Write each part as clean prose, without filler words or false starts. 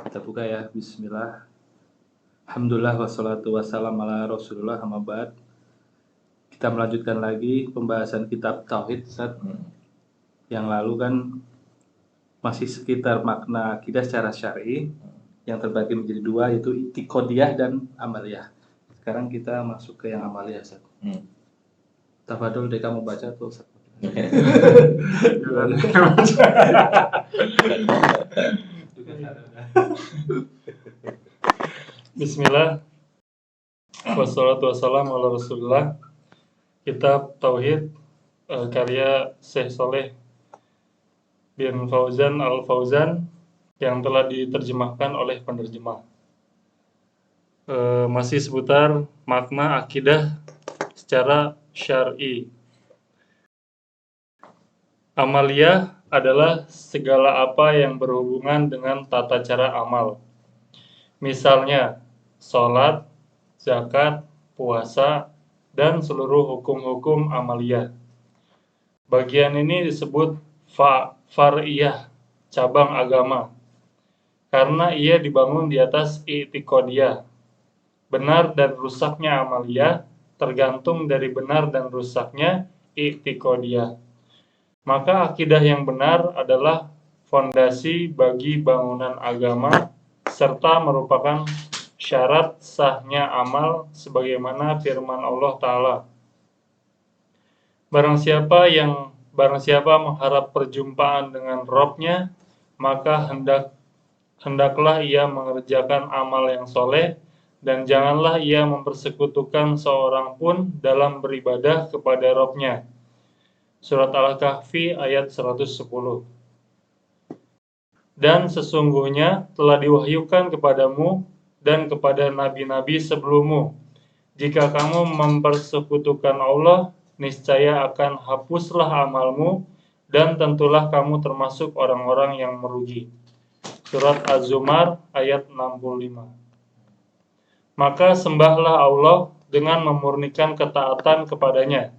Kita buka ya, bismillah. Alhamdulillah wassalatu wassalam ala rasulullah amma ba'd. Kita melanjutkan lagi pembahasan kitab Tauhid, Ustaz. Yang lalu kan masih sekitar makna akidah secara syar'i yang terbagi menjadi dua, yaitu i'tiqadiyah dan amaliyah. Sekarang kita masuk ke yang amaliyah, Ustaz. Tafadhol, Deka mau baca tuh, Ustaz. Bismillah, wassalatu wassalamu ala rasulullah. Kitab Tauhid karya Syekh Saleh bin Fauzan Al-Fauzan yang telah diterjemahkan oleh penerjemah. Masih seputar makna akidah secara syar'i. Amaliyah adalah segala apa yang berhubungan dengan tata cara amal. Misalnya, sholat, zakat, puasa, dan seluruh hukum-hukum amaliyah. Bagian ini disebut far'iyah, cabang agama, karena ia dibangun di atas i'tiqadiyah. Benar dan rusaknya amaliyah tergantung dari benar dan rusaknya i'tiqadiyah. Maka akidah yang benar adalah fondasi bagi bangunan agama serta merupakan syarat sahnya amal sebagaimana firman Allah Ta'ala. Barang siapa mengharap perjumpaan dengan Rabb-nya, maka hendaklah ia mengerjakan amal yang soleh, dan janganlah ia mempersekutukan seorang pun dalam beribadah kepada Rabb-nya. Surat Al-Kahfi ayat 110. Dan sesungguhnya telah diwahyukan kepadamu dan kepada nabi-nabi sebelummu, jika kamu mempersekutukan Allah, niscaya akan hapuslah amalmu, dan tentulah kamu termasuk orang-orang yang merugi. Surat Az-Zumar ayat 65. Maka sembahlah Allah dengan memurnikan ketaatan kepadanya.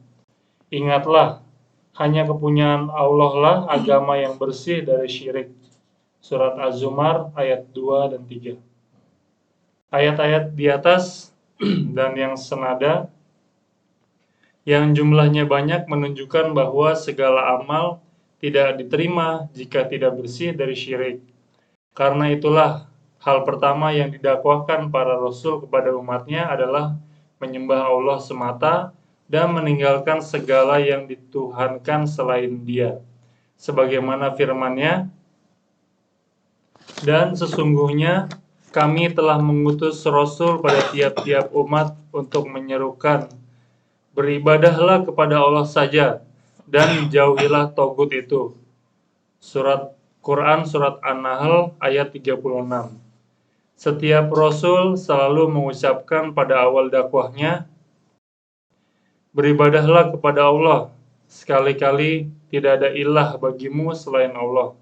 Ingatlah, hanya kepunyaan Allah lah agama yang bersih dari syirik. Surat Az-Zumar ayat 2 dan 3. Ayat-ayat di atas dan yang senada yang jumlahnya banyak menunjukkan bahwa segala amal tidak diterima jika tidak bersih dari syirik. Karena itulah hal pertama yang didakwahkan para rasul kepada umatnya adalah menyembah Allah semata dan meninggalkan segala yang dituhankan selain Dia. Sebagaimana firman-Nya, dan sesungguhnya kami telah mengutus Rasul pada tiap-tiap umat untuk menyerukan, beribadahlah kepada Allah saja dan jauhilah togut itu. Quran Surat An-Nahl ayat 36. Setiap Rasul selalu mengucapkan pada awal dakwahnya, beribadahlah kepada Allah, sekali-kali tidak ada ilah bagimu selain Allah.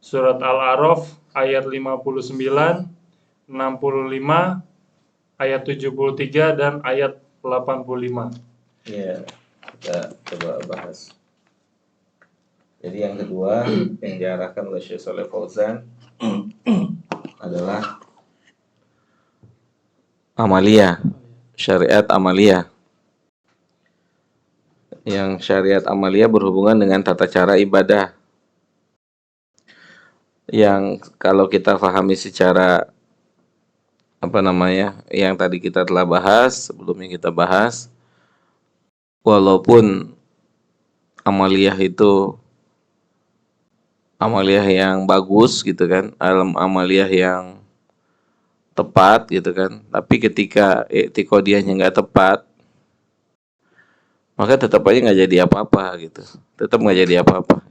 Surat Al-A'raf ayat 59, 65, ayat 73, dan ayat 85. Ya, kita coba bahas. Jadi yang kedua yang diarahkan oleh Syekh Shalih Fauzan adalah amaliyah, syariat amaliyah. Yang syariat amaliyah berhubungan dengan tata cara ibadah. Yang kalau kita pahami secara yang tadi kita telah bahas, sebelumnya kita bahas, walaupun amaliyah itu amaliyah yang bagus gitu kan, amaliyah yang tepat gitu kan, tapi ketika i'tiqadiyahnya nggak tepat, maka tetap aja nggak jadi apa-apa gitu, tetap nggak jadi apa-apa.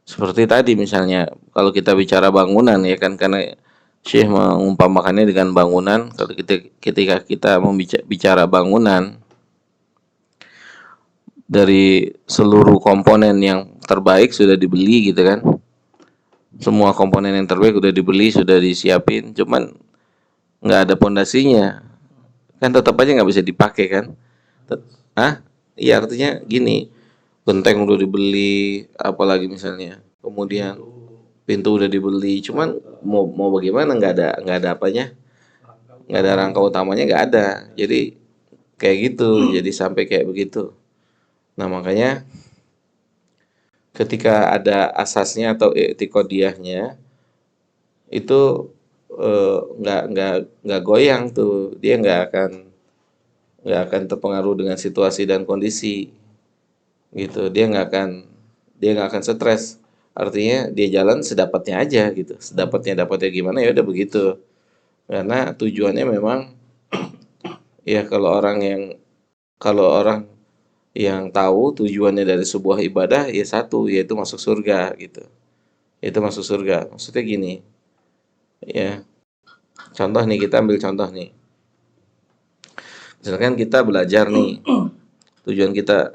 Seperti tadi misalnya, kalau kita bicara bangunan ya kan, karena Syekh mengumpamakannya dengan bangunan. Kalau ketika kita bicara bangunan, dari seluruh komponen yang terbaik sudah dibeli gitu kan, semua komponen yang terbaik sudah dibeli, sudah disiapin, cuman nggak ada pondasinya, kan tetap aja nggak bisa dipakai kan? Iya, artinya gini, genteng udah dibeli, apalagi misalnya, kemudian pintu udah dibeli, cuman mau bagaimana, nggak ada apanya, nggak ada rangka utamanya, nggak ada. Jadi kayak gitu, jadi sampai kayak begitu. Nah makanya ketika ada asasnya atau i'tiqadiyahnya itu nggak goyang tuh, dia nggak akan terpengaruh dengan situasi dan kondisi gitu. Dia nggak akan stres. Artinya dia jalan sedapatnya aja gitu, dapatnya gimana ya udah begitu. Karena tujuannya memang ya, kalau orang yang tahu tujuannya dari sebuah ibadah ya satu, yaitu masuk surga gitu. Itu masuk surga. Maksudnya gini, ya. Contoh nih, kita ambil contoh nih. Misalkan kita belajar nih, tujuan kita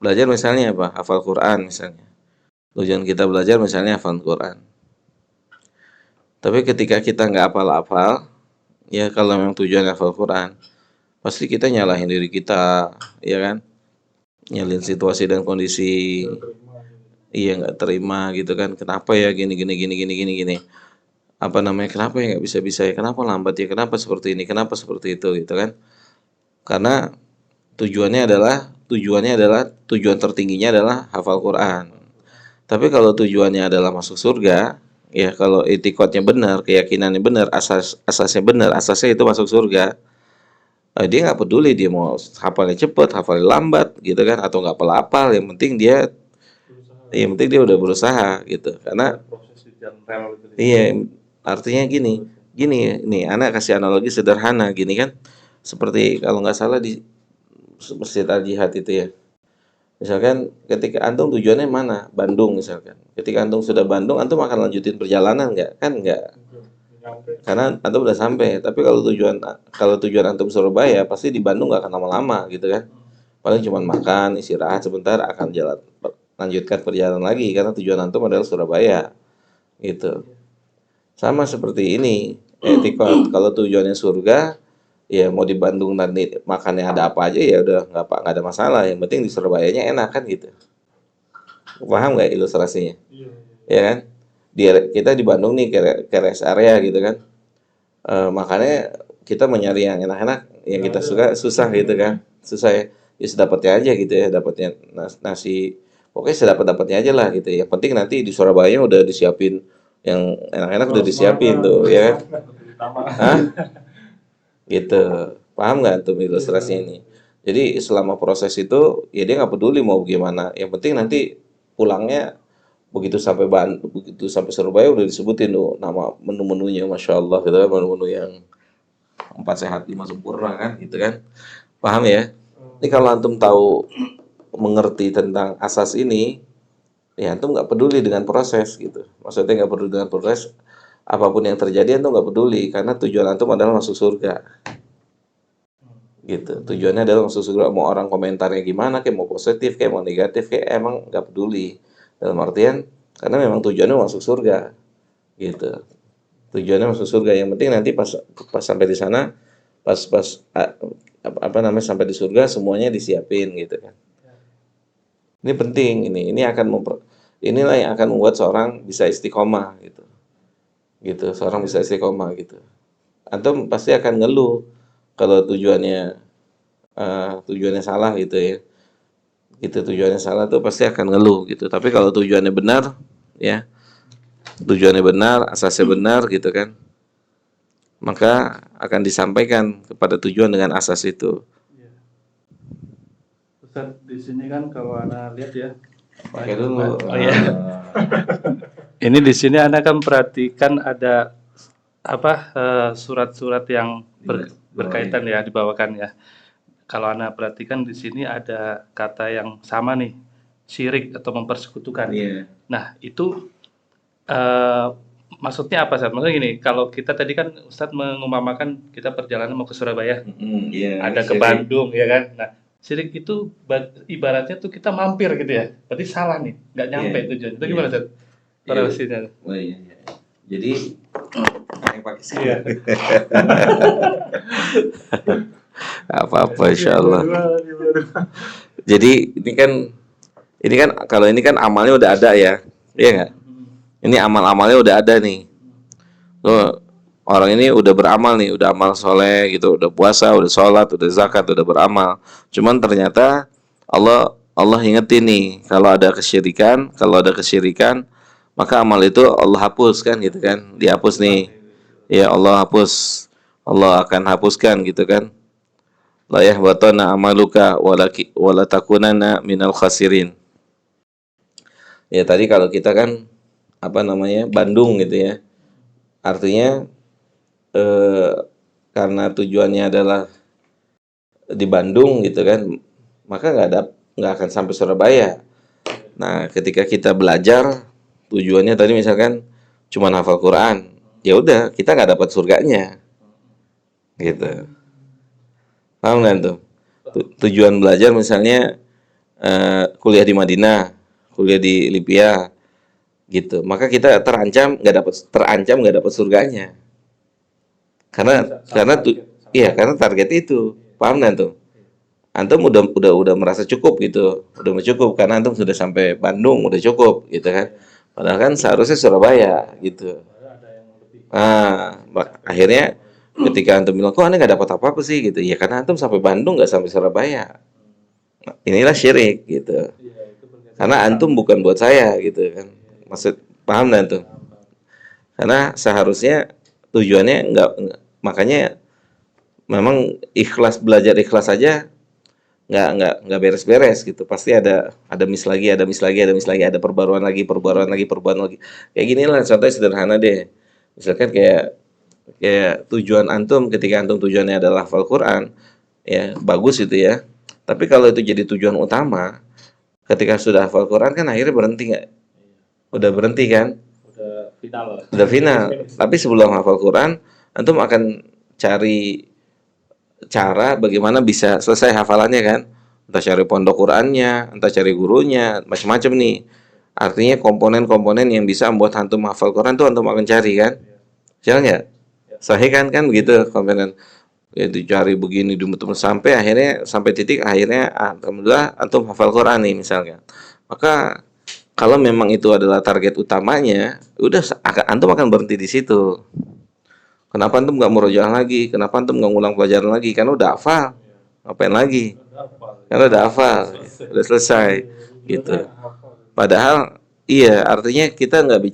belajar misalnya apa? Hafal Quran misalnya. Tujuan kita belajar misalnya hafal Quran. Tapi ketika kita nggak hafal-hafal, ya kalau memang tujuan hafal Quran, pasti kita nyalahin diri kita, ya kan? Nyalahin situasi dan kondisi. Iya, nggak terima gitu kan, kenapa ya gini apa namanya, kenapa ya nggak bisa ya, kenapa lambat ya, kenapa seperti ini, kenapa seperti itu gitu kan. Karena tujuan tertingginya adalah hafal Quran. Tapi kalau tujuannya adalah masuk surga, ya kalau itikadnya benar, keyakinannya benar, asasnya benar, asasnya itu masuk surga, dia nggak peduli dia mau hafalnya cepet, hafalnya lambat gitu kan, atau nggak hafal, yang penting dia udah berusaha gitu. Karena proses di jalan rel gitu. iya, artinya gini nih, anak kasih analogi sederhana gini kan, seperti kalau nggak salah di Masjid Al Jihad itu ya. Misalkan ketika antum tujuannya mana? Bandung misalkan. Ketika antum sudah Bandung, antum akan lanjutin perjalanan nggak? Kan nggak. Karena antum udah sampai. Tapi kalau tujuan antum Surabaya, pasti di Bandung nggak akan lama-lama gitu kan. Paling cuma makan, istirahat sebentar, akan lanjutkan perjalanan lagi karena tujuan antum adalah Surabaya. Gitu. Sama seperti ini, etikot. Kalau tujuannya surga, ya mau di Bandung nanti makannya ada apa aja ya udah nggak ada masalah. Yang penting di Surabayanya enak kan gitu. Paham nggak ilustrasinya? Ya kan? Kita di Bandung nih ke rest area gitu kan. Makanya kita menyari yang enak-enak, yang kita suka, susah gitu kan. Susah ya. Ya sedapatnya aja gitu ya, dapatnya nasi. Pokoknya sedapat-dapatnya aja lah gitu. Yang penting nanti di Surabaya udah disiapin yang enak-enak, udah disiapin tuh ya kan. Hah? Gitu. Paham nggak tuh ilustrasi ini? Jadi selama proses itu ya dia nggak peduli mau gimana. Yang penting nanti pulangnya begitu sampai Surabaya udah disebutin tuh nama menu-menunya, masya Allah gitu kan, menu-menu yang 4 sehat 5 sempurna kan gitu kan. Paham ya? Ini kalau antum tahu, mengerti tentang asas ini, ya antum nggak peduli dengan proses gitu. Maksudnya nggak peduli dengan proses, apapun yang terjadi antum nggak peduli karena tujuan antum adalah masuk surga. Gitu. Tujuannya adalah masuk surga. Mau orang komentarnya gimana, kayak mau positif, kayak mau negatif, kayak emang nggak peduli. Dalam artian karena memang tujuannya masuk surga. Gitu. Tujuannya masuk surga. Yang penting nanti pas sampai di sana, sampai di surga semuanya disiapin gitu kan. Ini penting, inilah yang akan membuat seorang bisa istiqomah gitu. Gitu, seorang bisa istiqomah gitu. Antum pasti akan ngeluh kalau tujuannya salah gitu ya. Gitu, tujuannya salah tuh pasti akan ngeluh gitu. Tapi kalau tujuannya benar ya, tujuannya benar, asasnya benar gitu kan, maka akan disampaikan kepada tujuan dengan asas itu. Ustaz, di sini kan kalau Ana lihat ya. Pakai dulu. Oh iya. Ini di sini Ana kan perhatikan ada surat-surat yang berkaitan ya, dibawakan ya. Kalau Ana perhatikan di sini ada kata yang sama nih, syirik atau mempersekutukan. Iya. Nah, itu maksudnya apa, Ustaz? Maksudnya gini, kalau kita tadi kan Ustaz mengumpamakan kita perjalanan mau ke Surabaya. Ada ke Bandung ya kan. Nah, syirik itu ibaratnya tuh kita mampir gitu ya. Berarti salah nih, nggak nyampe tujuan. Itu gimana, Ustaz? Korelasinya. Oh iya. Jadi yang pakai sih. Apa-apa insyaallah. Jadi ini kan kalau ini kan amalnya udah ada ya. Iya nggak? Ini amal-amalnya udah ada nih. Tuh, orang ini udah beramal nih, udah amal soleh gitu, udah puasa, udah sholat, udah zakat, udah beramal. Cuman ternyata Allah ingetin nih, kalau ada kesyirikan, maka amal itu Allah hapus kan gitu kan, dihapus nih. Ya Allah hapus, Allah akan hapuskan gitu kan. La yahbatana amaluka wala takunanna minal khasirin. Ya tadi kalau kita kan apa namanya Bandung gitu ya, artinya eh, karena tujuannya adalah di Bandung gitu kan, maka nggak akan sampai Surabaya. Nah ketika kita belajar tujuannya tadi misalkan cuma hafal Quran, ya udah kita nggak dapat surganya gitu. Paham kan tuh? Tujuan belajar misalnya kuliah di Madinah, kuliah di Libya gitu, maka kita terancam nggak dapat surganya karena target itu. Paham kan tuh? Antum udah merasa cukup gitu, udah cukup karena antum sudah sampai Bandung, udah cukup gitu kan, padahal kan seharusnya Surabaya gitu. Akhirnya ketika antum bilang kok aneh nggak dapat apa-apa sih gitu, ya karena antum sampai Bandung nggak sampai Surabaya. Nah, inilah syirik gitu, karena antum bukan buat saya gitu kan, maksud paham dan tuh, karena seharusnya tujuannya makanya memang belajar ikhlas aja nggak beres-beres gitu, pasti ada miss lagi, ada perbaruan lagi, kayak gini lah. Contohnya sederhana deh, misalkan kayak tujuan antum, ketika antum tujuannya adalah hafal Quran, ya bagus itu ya, tapi kalau itu jadi tujuan utama, ketika sudah hafal Quran kan akhirnya berhenti nggak? Udah berhenti kan? Udah final. Tapi sebelum hafal Quran, antum akan cari cara bagaimana bisa selesai hafalannya kan? Entah cari pondok Qurannya, entah cari gurunya, macam-macam nih. Artinya komponen-komponen yang bisa membuat antum hafal Quran tuh antum akan cari kan? Siapa nggak? Sahih kan begitu komponen. Ya dicari begini sampai titik akhirnya alhamdulillah antum hafal Quran nih misalnya. Maka kalau memang itu adalah target utamanya, udah antum akan berhenti di situ. Kenapa antum nggak murojaah lagi? Kenapa antum nggak ngulang pelajaran lagi? Karena udah hafal. Ngapain lagi? Karena udah hafal, udah selesai, gitu. Padahal, iya, artinya kita nggak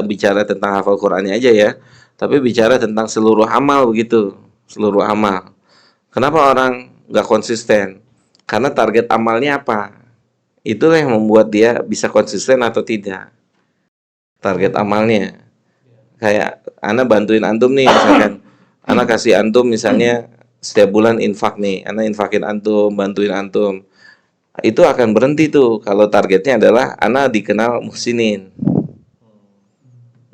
bicara tentang hafal Qurannya aja ya, tapi bicara tentang seluruh amal begitu, seluruh amal. Kenapa orang nggak konsisten? Karena target amalnya apa? Itulah yang membuat dia bisa konsisten atau tidak. Target amalnya. Kayak Ana bantuin antum nih misalkan, Ana kasih antum misalnya setiap bulan infak nih, Ana infakin antum, bantuin antum, itu akan berhenti tuh kalau targetnya adalah Ana dikenal muhsinin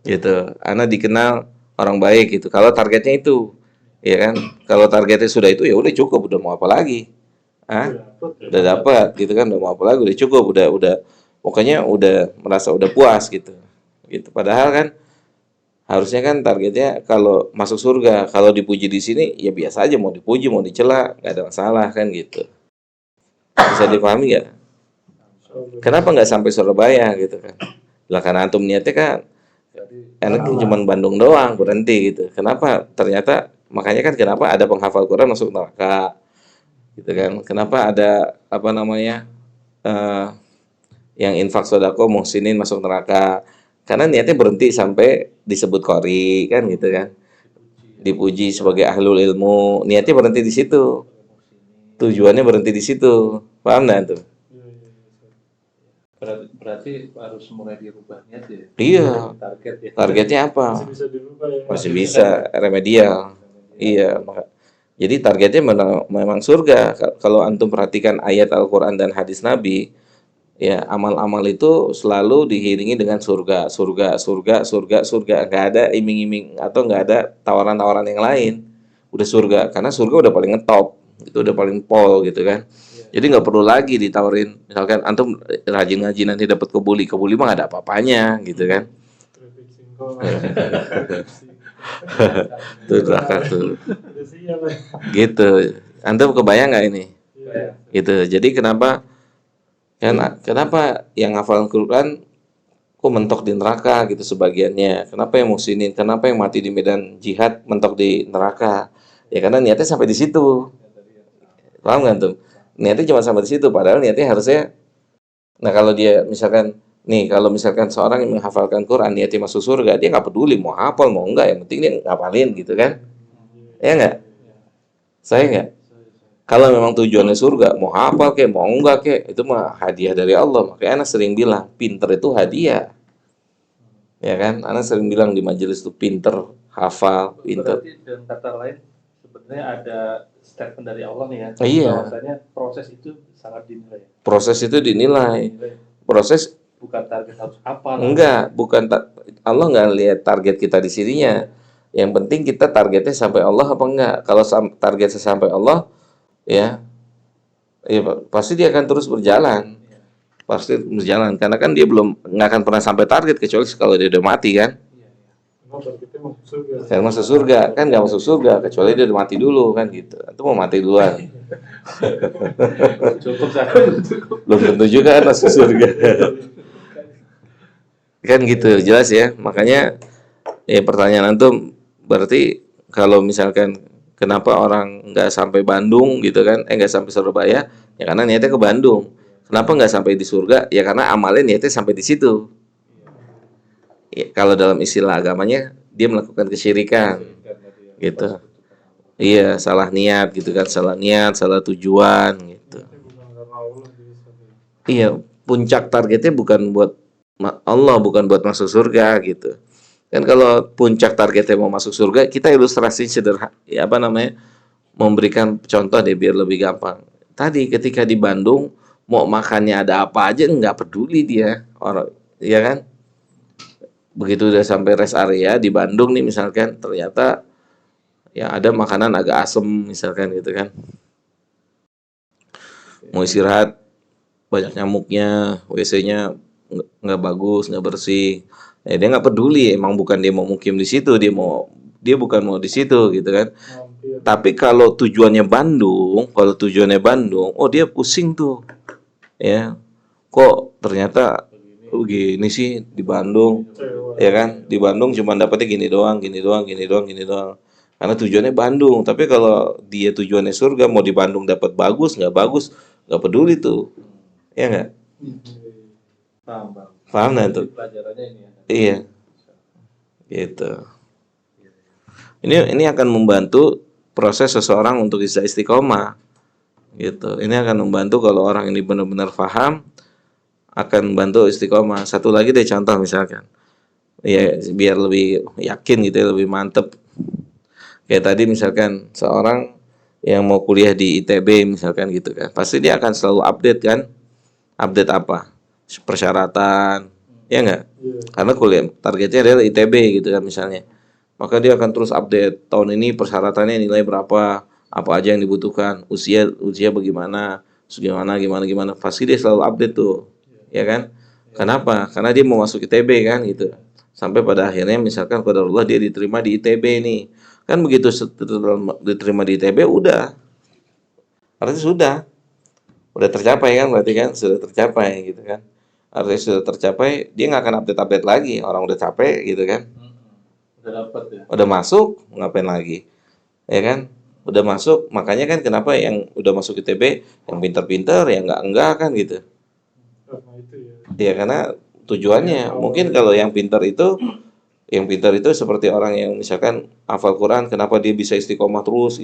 gitu, Ana dikenal orang baik gitu. Kalau targetnya itu, ya kan, kalau targetnya sudah itu ya udah cukup, udah mau apa lagi? Udah dapat gitu kan, udah mau apa lagi? Udah cukup, udah pokoknya udah merasa udah puas gitu. Padahal kan harusnya kan targetnya kalau masuk surga, kalau dipuji di sini ya biasa aja, mau dipuji mau dicela nggak ada masalah kan gitu. Bisa dipahami nggak? Kenapa nggak sampai Surabaya gitu kan? Lah karena antum niatnya kan enak cuma Bandung doang berhenti gitu. Kenapa? Ternyata makanya kan kenapa ada penghafal Quran masuk neraka gitu kan? Kenapa ada apa namanya yang infak sodako muhsinin masuk neraka? Karena niatnya berhenti sampai disebut qori kan gitu kan, dipuji sebagai ahlul ilmu, niatnya berhenti di situ, tujuannya berhenti di situ. Paham nggak tuh? Berarti harus mulai dirubah niat ya. Iya. Target ya. Targetnya apa? Masih bisa dirubah ya. Masih bisa remedial. Iya. Jadi targetnya memang surga. Kalau antum perhatikan ayat Al-Quran dan hadis Nabi, ya amal-amal itu selalu diiringi dengan surga, nggak ada iming-iming atau nggak ada tawaran-tawaran yang lain. Udah surga, karena surga udah paling ngetop, itu udah paling pol gitu kan. Jadi nggak perlu lagi ditawarin, misalkan antum rajin ngaji nanti dapat kebuli mah nggak ada apa-apanya gitu kan. Tuh tuh. Gitu. Antum kebayang nggak ini? Gitu. Jadi kenapa yang hafal Quran kok mentok di neraka gitu sebagiannya. Kenapa yang muhsinin? Kenapa yang mati di medan jihad mentok di neraka? Ya karena niatnya sampai di situ. Paham nggak tuh? Niatnya cuma sampai di situ. Padahal niatnya harusnya. Nah kalau dia misalkan nih, kalau misalkan seorang yang menghafalkan Quran niatnya masuk surga, dia nggak peduli mau hafal mau enggak, yang penting dia ngapalin gitu kan? Ya nggak? Saya nggak. Kalau memang tujuannya surga, mau hafal kek, mau enggak kek, itu mah hadiah dari Allah. Makanya anak sering bilang, pinter itu hadiah. Ya kan? Anak sering bilang di majelis itu pinter, hafal, pinter. Berarti dengan kata lain sebenarnya ada statement dari Allah nih ya. Iya. Bahwasanya proses itu sangat dinilai. Proses itu dinilai. Proses Bukan target harus apa. enggak, bukan Allah nggak lihat target kita di sininya. Yang penting kita targetnya sampai Allah apa enggak. Kalau targetnya sampai Allah, ya, ya pasti dia akan terus berjalan. Pasti berjalan karena kan dia belum nggak akan pernah sampai target kecuali kalau dia udah mati kan. Kan masuk surga kan nggak masuk surga kecuali dia udah mati dulu kan gitu. Itu mau mati duluan. Cukup saya. Belum tentu juga kan masuk surga. Kan gitu jelas ya. Makanya ya pertanyaan antum berarti kalau misalkan kenapa orang nggak sampai Bandung gitu kan, nggak sampai Surabaya, ya karena niatnya ke Bandung. Kenapa nggak sampai di surga? Ya karena amalnya niatnya sampai di situ. Ya, kalau dalam istilah agamanya dia melakukan kesyirikan, gitu. Iya, salah niat gitu kan, salah niat, salah tujuan gitu. Iya, puncak targetnya bukan buat Allah, bukan buat masuk surga gitu. Kan kalau puncak targetnya mau masuk surga, kita ilustrasi sederhana, ya apa namanya, memberikan contoh deh biar lebih gampang. Tadi ketika di Bandung mau makannya ada apa aja nggak peduli dia orang, ya kan? Begitu udah sampai rest area di Bandung nih misalkan ternyata ya ada makanan agak asem misalkan gitu kan. Mau istirahat banyak nyamuknya, WC-nya nggak bagus, nggak bersih. Ya, dia nggak peduli, emang bukan dia mau mukim di situ, dia bukan mau di situ gitu kan. Tapi kalau tujuannya Bandung, oh dia pusing tuh, ya. Kok ternyata gini sih di Bandung, ya kan? Di Bandung cuma dapetnya gini doang, gini doang, gini doang, gini doang. Karena tujuannya Bandung. Tapi kalau dia tujuannya surga, mau di Bandung dapat bagus, nggak peduli tuh, ya nggak? Paham. Paham nggak tuh? Pelajarannya ini ya. Iya, gitu. Ini akan membantu proses seseorang untuk bisa istiqomah, gitu. Ini akan membantu kalau orang ini benar-benar paham, akan membantu istiqomah. Satu lagi deh contoh misalkan, ya biar lebih yakin gitu ya, lebih mantep. Kayak tadi misalkan seorang yang mau kuliah di ITB misalkan gitu kan, pasti dia akan selalu update kan, update apa? Persyaratan, ya enggak? Karena kuliah targetnya adalah ITB gitu kan misalnya. Maka dia akan terus update tahun ini persyaratannya nilai berapa, apa aja yang dibutuhkan, usia bagaimana, gimana. Pasti dia selalu update tuh, ya kan? Kenapa? Karena dia mau masuk ITB kan gitu. Sampai pada akhirnya misalkan qadarullah dia diterima di ITB nih. Kan begitu diterima di ITB udah. Artinya udah tercapai kan, berarti kan sudah tercapai gitu kan. Artinya sudah tercapai, dia nggak akan update lagi, orang udah capek gitu kan. Udah dapat ya. Udah masuk, ngapain lagi? Ya kan? Udah masuk, makanya kan kenapa yang udah masuk ITB yang pintar-pintar ya enggak kan gitu. Ya karena tujuannya mungkin kalau yang pintar itu seperti orang yang misalkan hafal Quran, kenapa dia bisa istiqomah terus,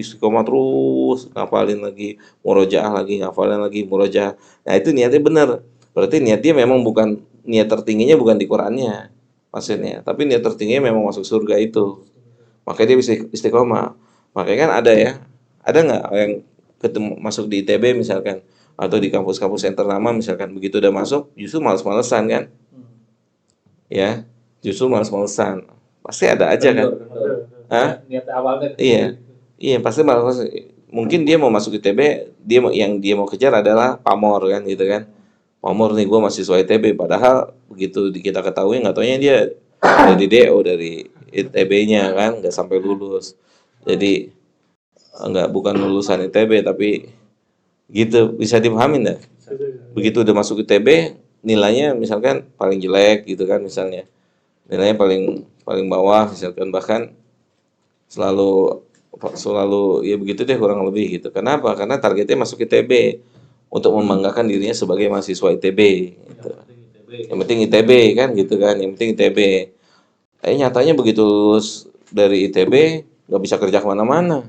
ngafalin lagi, murojaah lagi, ngafalin lagi, murojaah. Nah, itu niatnya benar. Berarti niatnya memang bukan, niat tertingginya bukan di Qurannya maksudnya, tapi niat tertingginya memang masuk surga itu. Makanya dia bisa istiqomah. Makanya kan ada nggak yang ketemu masuk di ITB misalkan, atau di kampus-kampus yang ternama misalkan, begitu udah masuk justru malas-malesan kan? Ya, justru malas-malesan. Pasti ada aja kan? Hah? Niat awalnya. Iya, pasti malas. Mungkin dia mau masuk ITB, yang dia mau kejar adalah pamor kan gitu kan? Pamor nih, gue mahasiswa ITB, padahal begitu kita ketahui nggak taunya dia dari DO dari ITB-nya kan, nggak sampai lulus. Jadi bukan lulusan ITB tapi gitu, bisa dipahami nggak? Begitu udah masuk ITB nilainya misalkan paling jelek gitu kan, misalnya nilainya paling bawah misalkan, bahkan selalu ya begitu deh kurang lebih gitu. Kenapa? Karena targetnya masuk ITB untuk membanggakan dirinya sebagai mahasiswa ITB gitu. Yang penting ITB kan gitu kan, yang penting ITB. Nyatanya begitu lulus dari ITB nggak bisa kerja kemana-mana,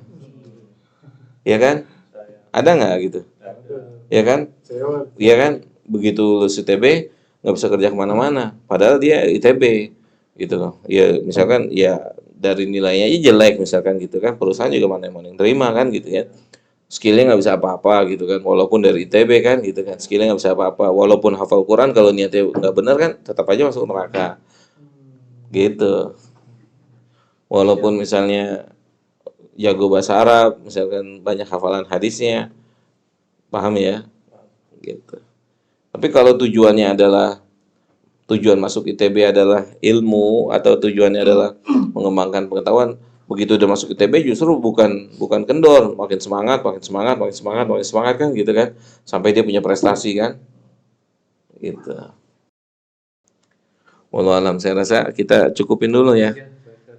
ya kan? Ada nggak gitu? Ya kan? Iya kan? Begitu lulus ITB nggak bisa kerja kemana-mana, padahal dia ITB gitu loh. Ya misalkan ya dari nilainya aja jelek misalkan gitu kan, perusahaan juga mana yang terima kan gitu ya. Skillnya nggak bisa apa-apa gitu kan, walaupun dari ITB kan gitu kan, skillnya nggak bisa apa-apa, walaupun hafal Quran kalau niatnya nggak benar kan tetap aja masuk neraka gitu. Walaupun misalnya jago bahasa Arab, misalkan banyak hafalan hadisnya, paham ya gitu. Tapi kalau tujuan masuk ITB adalah ilmu, atau tujuannya adalah mengembangkan pengetahuan, begitu udah masuk ITB justru bukan kendor, makin semangat kan gitu kan, sampai dia punya prestasi kan gitu. Wallahu alam, saya rasa kita cukupin dulu ya,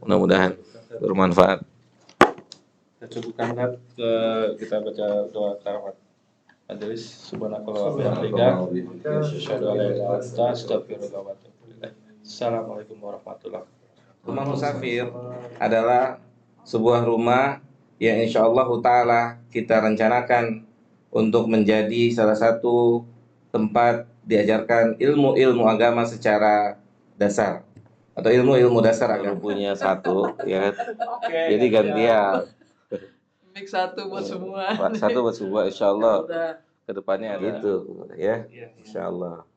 mudah-mudahan bermanfaat. Kita cukupkan kan kita baca doa karamat majelis. Subhanakallah wa bihamdika asyhadu an la ilaha illa anta astaghfiruka wa atubu ilaik. Assalamualaikum warahmatullahi wabarakatuh. Rumah musafir adalah sebuah rumah yang insyaallah ta'ala kita rencanakan untuk menjadi salah satu tempat diajarkan ilmu-ilmu agama secara dasar, atau ilmu-ilmu dasar agama. Punya satu ya, jadi gantian. Mix satu buat semua. Satu buat semua, insyaallah kedepannya ada itu ya, insyaallah.